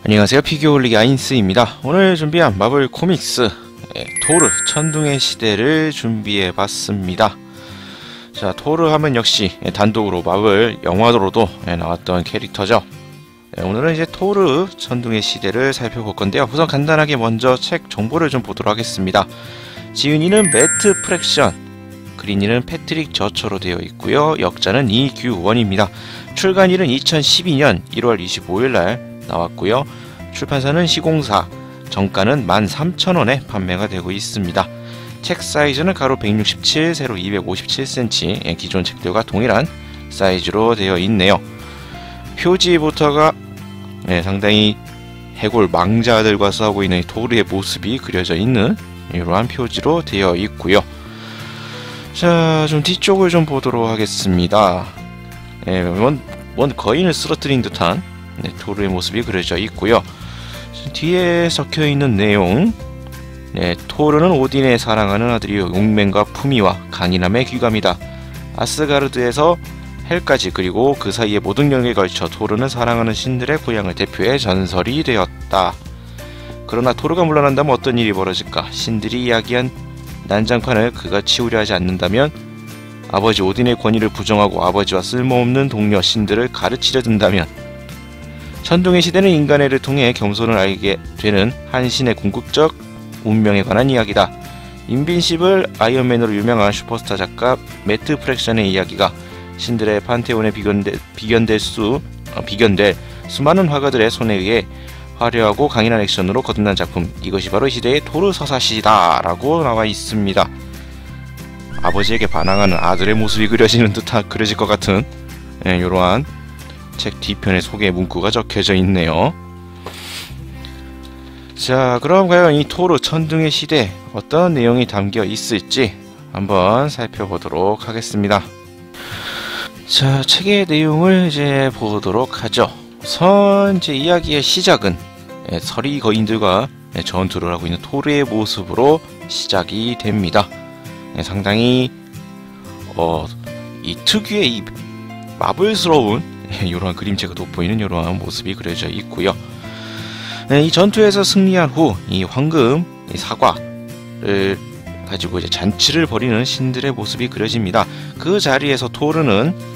안녕하세요, 피규어올리기 아인스입니다. 오늘 준비한 마블 코믹스 토르 천둥의 시대를 준비해봤습니다. 자, 토르 하면 역시 단독으로 마블 영화로도 나왔던 캐릭터죠. 오늘은 이제 토르 천둥의 시대를 살펴볼 건데요. 우선 간단하게 먼저 책 정보를 좀 보도록 하겠습니다. 지은이는 매트 프랙션, 그린이는 패트릭 저처로 되어 있고요. 역자는 이규원입니다. 출간일은 2012년 1월 25일날 나왔고요. 출판사는 시공사, 정가는 13,000원에 판매가 되고 있습니다. 책 사이즈는 가로 167, 세로 257cm, 기존 책들과 동일한 사이즈로 되어 있네요. 표지부터가 상당히 해골 망자들과 싸우고 있는 토르의 모습이 그려져 있는 이러한 표지로 되어 있고요. 자, 좀 뒤쪽을 좀 보도록 하겠습니다. 뭔 거인을 쓰러뜨린 듯한 토르의 모습이 그려져 있고요. 뒤에 적혀 있는 내용, 토르는 오딘의 사랑하는 아들이요, 용맹과 품위와 강인함의 귀감이다. 아스가르드에서 헬까지, 그리고 그 사이의 모든 영역에 걸쳐 토르는 사랑하는 신들의 고향을 대표해 전설이 되었다. 그러나 토르가 물러난다면 어떤 일이 벌어질까? 신들이 이야기한 난장판을 그가 치우려 하지 않는다면, 아버지 오딘의 권위를 부정하고 아버지와 쓸모없는 동료 신들을 가르치려 든다면, 천둥의 시대는 인간의 애를 통해 겸손을 알게 되는 한 신의 궁극적 운명에 관한 이야기다. 인빈시블, 아이언맨으로 유명한 슈퍼스타 작가 매트 프랙션의 이야기가 신들의 판테온에 비견될 수많은 화가들의 손에 의해 화려하고 강인한 액션으로 거듭난 작품, 이것이 바로 시대의 토르 서사시다 라고 나와 있습니다. 아버지에게 반항하는 아들의 모습이 그려질 것 같은 이러한 책 뒤편에 소개 문구가 적혀져 있네요. 자, 그럼 과연 이 토르 천둥의 시대 어떤 내용이 담겨 있을지 한번 살펴보도록 하겠습니다. 자, 책의 내용을 이제 보도록 하죠. 우선 이제 이야기의 시작은 서리 거인들과 전투를 하고 있는 토르의 모습으로 시작이 됩니다. 상당히 이 특유의 이 마블스러운 이러한 그림체가 돋보이는 이러한 모습이 그려져 있고요. 이 전투에서 승리한 후 이 황금, 이 사과를 가지고 이제 잔치를 벌이는 신들의 모습이 그려집니다. 그 자리에서 토르는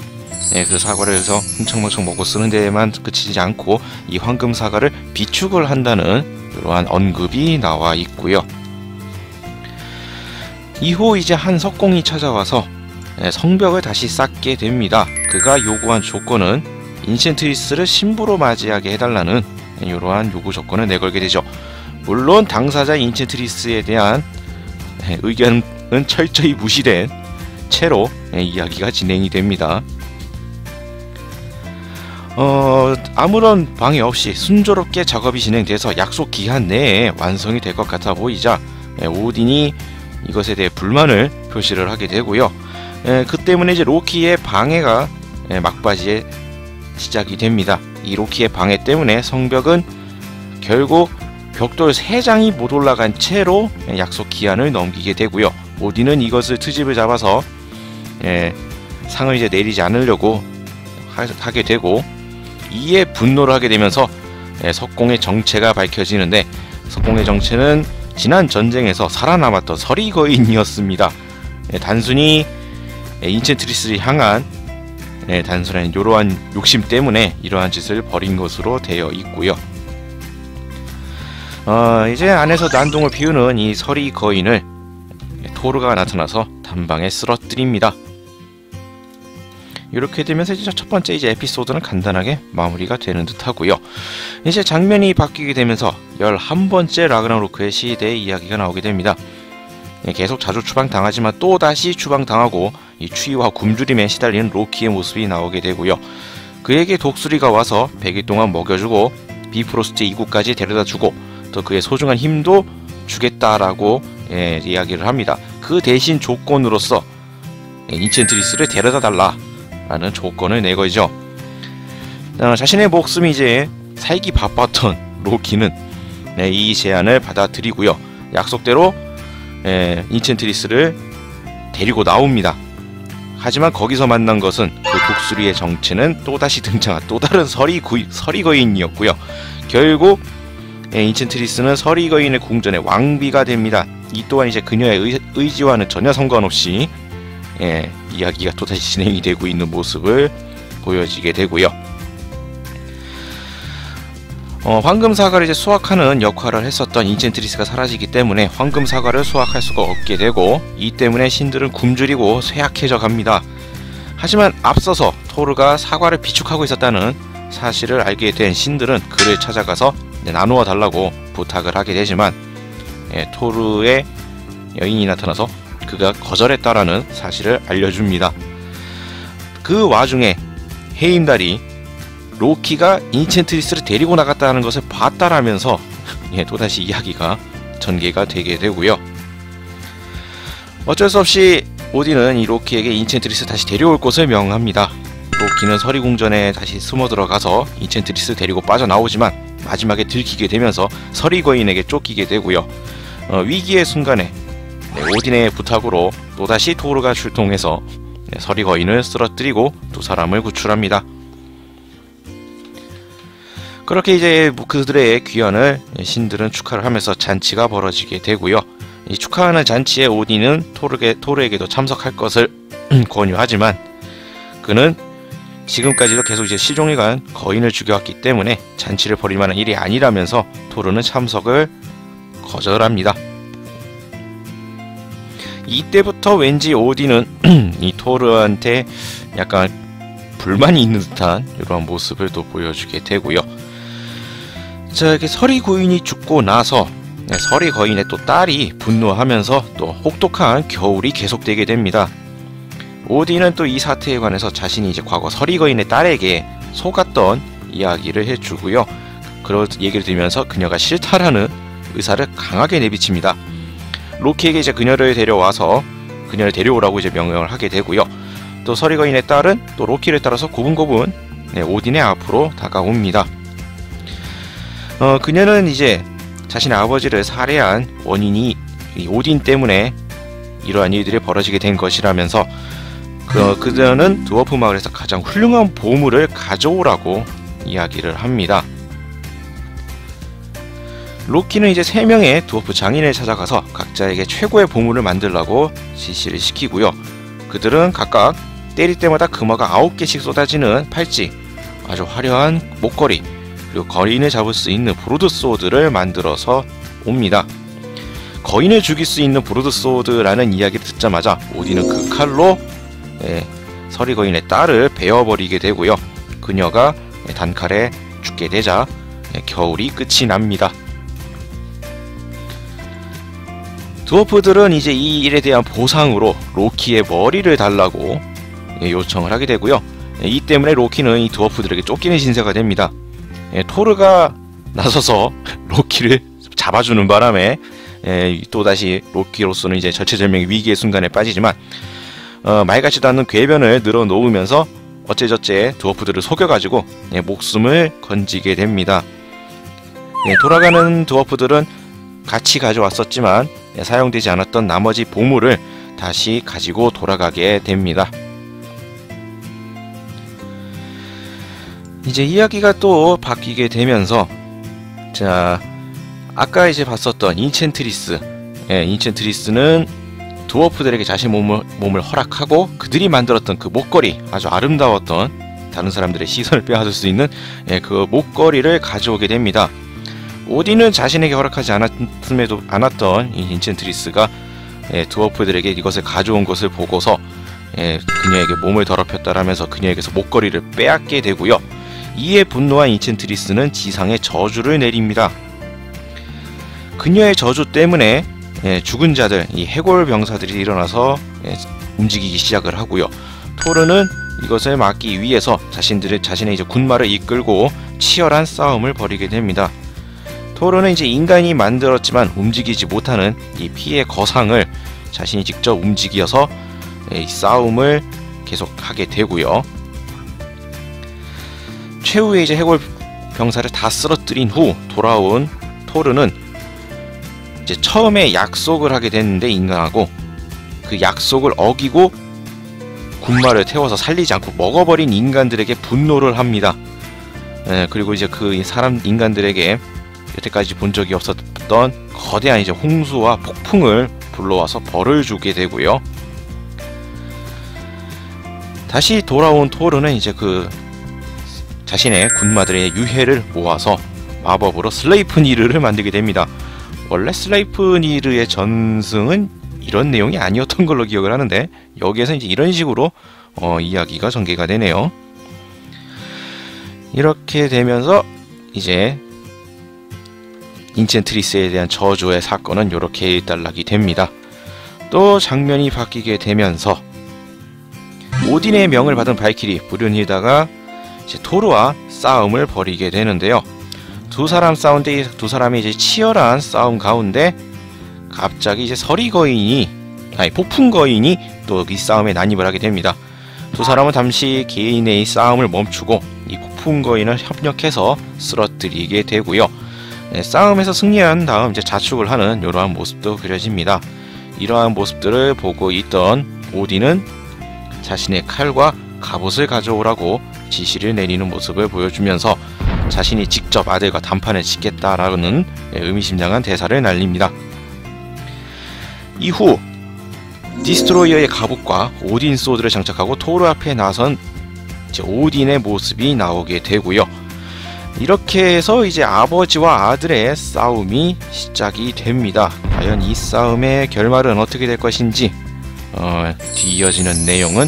그 사과를 해서 흥청망청 먹고 쓰는 데에만 그치지 않고 이 황금 사과를 비축을 한다는 이러한 언급이 나와 있고요. 이후 이제 한 석공이 찾아와서 성벽을 다시 쌓게 됩니다. 그가 요구한 조건은 인챈트리스를 신부로 맞이하게 해달라는 이러한 요구 조건을 내걸게 되죠. 물론 당사자 인챈트리스에 대한 의견은 철저히 무시된 채로 이야기가 진행이 됩니다. 아무런 방해 없이 순조롭게 작업이 진행돼서 약속 기한 내에 완성이 될 것 같아 보이자 오딘이 이것에 대해 불만을 표시를 하게 되고요. 그 때문에 이제 로키의 방해가 막바지에 시작이 됩니다. 이 로키의 방해 때문에 성벽은 결국 벽돌 3장이 못 올라간 채로 약속 기한을 넘기게 되고요. 오딘은 이것을 트집을 잡아서 상을 이제 내리지 않으려고 하게 되고, 이에 분노를 하게 되면서 석공의 정체가 밝혀지는데, 석공의 정체는 지난 전쟁에서 살아남았던 서리 거인이었습니다. 단순히 인챈트리스를 향한 단순한 이러한 욕심 때문에 이러한 짓을 벌인 것으로 되어 있고요. 이제 안에서 난동을 피우는 이 서리 거인을 토르가 나타나서 단방에 쓰러뜨립니다. 이렇게 되면서 이제 첫 번째 이제 에피소드는 간단하게 마무리가 되는 듯 하고요. 이제 장면이 바뀌게 되면서 11번째 라그나로크의 시대의 이야기가 나오게 됩니다. 계속 자주 추방당하지만 또다시 추방당하고 이 추위와 굶주림에 시달리는 로키의 모습이 나오게 되고요. 그에게 독수리가 와서 100일 동안 먹여주고 비프로스트의 이곳까지 데려다주고 또 그의 소중한 힘도 주겠다라고 이야기를 합니다. 그 대신 조건으로서 인챈트리스를 데려다달라 라는 조건을 내걸죠. 자신의 목숨이 이제 살기 바빴던 로키는 이 제안을 받아들이고요. 약속대로 인챈트리스를 데리고 나옵니다. 하지만 거기서 만난 것은 그 독수리의 정체는 또다시 등장한 또 다른 서리거인이었고요. 결국 인첸트리스는 서리거인의 궁전의 왕비가 됩니다. 이 또한 이제 그녀의 의지와는 전혀 상관없이 이야기가 또다시 진행이 되고 있는 모습을 보여지게 되고요. 황금사과를 이제 수확하는 역할을 했었던 인첸트리스가 사라지기 때문에 황금사과를 수확할 수가 없게 되고, 이 때문에 신들은 굶주리고 쇠약해져 갑니다. 하지만 앞서서 토르가 사과를 비축하고 있었다는 사실을 알게 된 신들은 그를 찾아가서 나누어 달라고 부탁을 하게 되지만 토르의 여인이 나타나서 그가 거절했다라는 사실을 알려줍니다. 그 와중에 헤임달이 로키가 인첸트리스를 데리고 나갔다는 것을 봤다라면서 또다시 이야기가 전개가 되게 되고요. 어쩔 수 없이 오딘은 이 로키에게 인첸트리스 다시 데려올 것을 명합니다. 로키는 서리궁전에 다시 숨어 들어가서 인첸트리스 데리고 빠져나오지만 마지막에 들키게 되면서 서리거인에게 쫓기게 되고요. 위기의 순간에 오딘의 부탁으로 또다시 토르가 출동해서 서리거인을 쓰러뜨리고 두 사람을 구출합니다. 그렇게 이제 그들의 귀환을 신들은 축하를 하면서 잔치가 벌어지게 되고요. 이 축하하는 잔치에 오딘은 토르에게도 참석할 것을 권유하지만 그는 지금까지도 계속 이제 시종일관 거인을 죽여왔기 때문에 잔치를 벌일 만한 일이 아니라면서 토르는 참석을 거절합니다. 이때부터 왠지 오딘은 이 토르한테 약간 불만이 있는 듯한 이러한 모습을 또 보여주게 되고요. 자, 이렇게 서리고인이 죽고 나서 서리거인의 또 딸이 분노하면서 또 혹독한 겨울이 계속되게 됩니다. 오딘은 또 이 사태에 관해서 자신이 이제 과거 서리거인의 딸에게 속았던 이야기를 해주고요. 그런 얘기를 들으면서 그녀가 싫다라는 의사를 강하게 내비칩니다. 로키에게 이제 그녀를 데려와서 그녀를 데려오라고 이제 명령을 하게 되고요. 또 서리거인의 딸은 또 로키를 따라서 고분고분 오딘의 앞으로 다가옵니다. 그녀는 이제 자신의 아버지를 살해한 원인이 이 오딘 때문에 이러한 일들이 벌어지게 된 것이라면서 그녀는 드워프 마을에서 가장 훌륭한 보물을 가져오라고 이야기를 합니다. 로키는 이제 3명의 드워프 장인을 찾아가서 각자에게 최고의 보물을 만들라고 지시를 시키고요. 그들은 각각 때릴 때마다 금화가 9개씩 쏟아지는 팔찌, 아주 화려한 목걸이, 그리고 거인을 잡을 수 있는 브로드소드를 만들어서 옵니다. 거인을 죽일 수 있는 브로드소드라는 이야기를 듣자마자 오딘은 그 칼로 서리거인의 딸을 베어버리게 되고요. 그녀가 단칼에 죽게 되자 겨울이 끝이 납니다. 드워프들은 이제 이 일에 대한 보상으로 로키의 머리를 달라고 요청을 하게 되고요. 이 때문에 로키는 이 드워프들에게 쫓기는 신세가 됩니다. 토르가 나서서 로키를 잡아주는 바람에 또다시 로키로서는 이제 절체절명의 위기의 순간에 빠지지만 말 같지도 않는 궤변을 늘어놓으면서 어째저째 드워프들을 속여가지고 목숨을 건지게 됩니다. 돌아가는 드워프들은 같이 가져왔었지만 사용되지 않았던 나머지 보물을 다시 가지고 돌아가게 됩니다. 이제 이야기가 또 바뀌게 되면서 자, 아까 이제 봤었던 인첸트리스, 인첸트리스는 드워프들에게 자신 몸을 허락하고 그들이 만들었던 그 목걸이, 아주 아름다웠던 다른 사람들의 시선을 빼앗을 수 있는 그 목걸이를 가져오게 됩니다. 오딘은 자신에게 허락하지 않았던 이 인첸트리스가 드워프들에게 이것을 가져온 것을 보고서 그녀에게 몸을 더럽혔다라면서 그녀에게서 목걸이를 빼앗게 되고요. 이에 분노한 인첸트리스는 지상에 저주를 내립니다. 그녀의 저주 때문에 죽은 자들, 이 해골 병사들이 일어나서 움직이기 시작을 하고요. 토르는 이것을 막기 위해서 자신의 이제 군마를 이끌고 치열한 싸움을 벌이게 됩니다. 토르는 이제 인간이 만들었지만 움직이지 못하는 이 피의 거상을 자신이 직접 움직여서 이 싸움을 계속하게 되고요. 최후의 이제 해골 병사를 다 쓰러뜨린 후 돌아온 토르는 이제 처음에 약속을 하게 됐는데 인간하고 그 약속을 어기고 군마를 태워서 살리지 않고 먹어버린 인간들에게 분노를 합니다. 그리고 이제 그 사람 인간들에게 여태까지 본 적이 없었던 거대한 이제 홍수와 폭풍을 불러와서 벌을 주게 되고요. 다시 돌아온 토르는 이제 그 자신의 군마들의 유해를 모아서 마법으로 슬레이프니르를 만들게 됩니다. 원래 슬레이프니르의 전승은 이런 내용이 아니었던 걸로 기억을 하는데 여기에서 이제 이런 식으로 이야기가 전개가 되네요. 이렇게 되면서 이제 인첸트리스에 대한 저주의 사건은 이렇게 일단락이 됩니다. 또 장면이 바뀌게 되면서 오딘의 명을 받은 발키리 브륜힐다가 이제 토르와 싸움을 벌이게 되는데요. 두 사람 싸운데 두 사람이 이제 치열한 싸움 가운데 갑자기 이제 폭풍 거인이 또 이 싸움에 난입을 하게 됩니다. 두 사람은 잠시 개인의 싸움을 멈추고 이 폭풍 거인을 협력해서 쓰러뜨리게 되고요. 싸움에서 승리한 다음 이제 자축을 하는 이러한 모습도 그려집니다. 이러한 모습들을 보고 있던 오딘은 자신의 칼과 갑옷을 가져오라고 지시를 내리는 모습을 보여주면서 자신이 직접 아들과 단판을 짓겠다라는 의미심장한 대사를 날립니다. 이후 디스트로이어의 갑옷과 오딘 소드를 장착하고 토르 앞에 나선 이제 오딘의 모습이 나오게 되고요. 이렇게 해서 이제 아버지와 아들의 싸움이 시작이 됩니다. 과연 이 싸움의 결말은 어떻게 될 것인지 뒤이어지는 내용은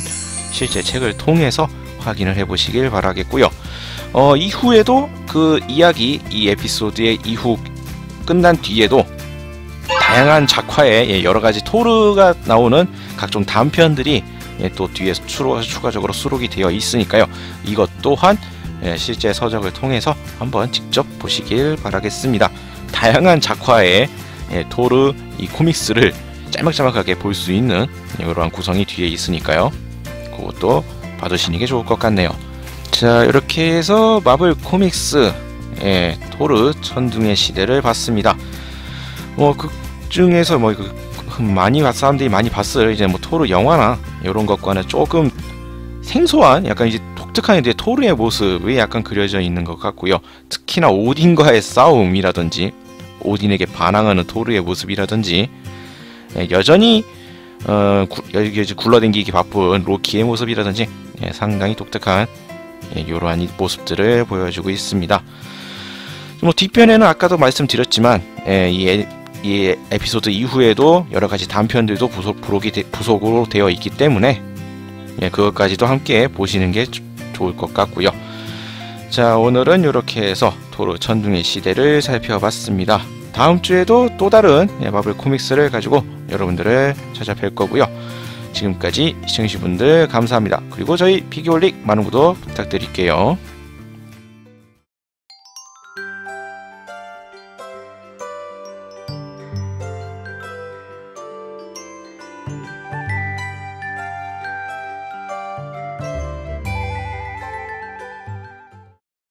실제 책을 통해서 확인을 해보시길 바라겠고요. 이후에도 그 이야기, 이 에피소드의 이후 끝난 뒤에도 다양한 작화에 여러가지 토르가 나오는 각종 단편들이 또 뒤에서 추가적으로 수록이 되어 있으니까요. 이것 또한 실제 서적을 통해서 한번 직접 보시길 바라겠습니다. 다양한 작화의 토르 이 코믹스를 짤막짤막하게 볼 수 있는 이러한 구성이 뒤에 있으니까요. 그것도 봐두시는 게 좋을 것 같네요. 자, 이렇게 해서 마블 코믹스 토르 천둥의 시대를 봤습니다. 그 중에서 사람들이 많이 봤을 이제 토르 영화나 이런 것과는 조금 생소한 약간 이제 독특한 이제 토르의 모습이 약간 그려져 있는 것 같고요. 특히나 오딘과의 싸움이라든지 오딘에게 반항하는 토르의 모습이라든지 여전히 굴러댕기기 바쁜 로키의 모습이라든지 상당히 독특한 이러한 모습들을 보여주고 있습니다. 뒷편에는 아까도 말씀드렸지만 이 에피소드 이후에도 여러가지 단편들도 부속으로 되어 있기 때문에 그것까지도 함께 보시는 게 좋을 것 같고요. 자, 오늘은 이렇게 해서 토르 천둥의 시대를 살펴봤습니다. 다음 주에도 또 다른 마블 코믹스를 가지고 여러분들을 찾아뵐 거고요. 지금까지 시청해주신 분들 감사합니다. 그리고 저희 피규어릭 많은 구독 부탁드릴게요.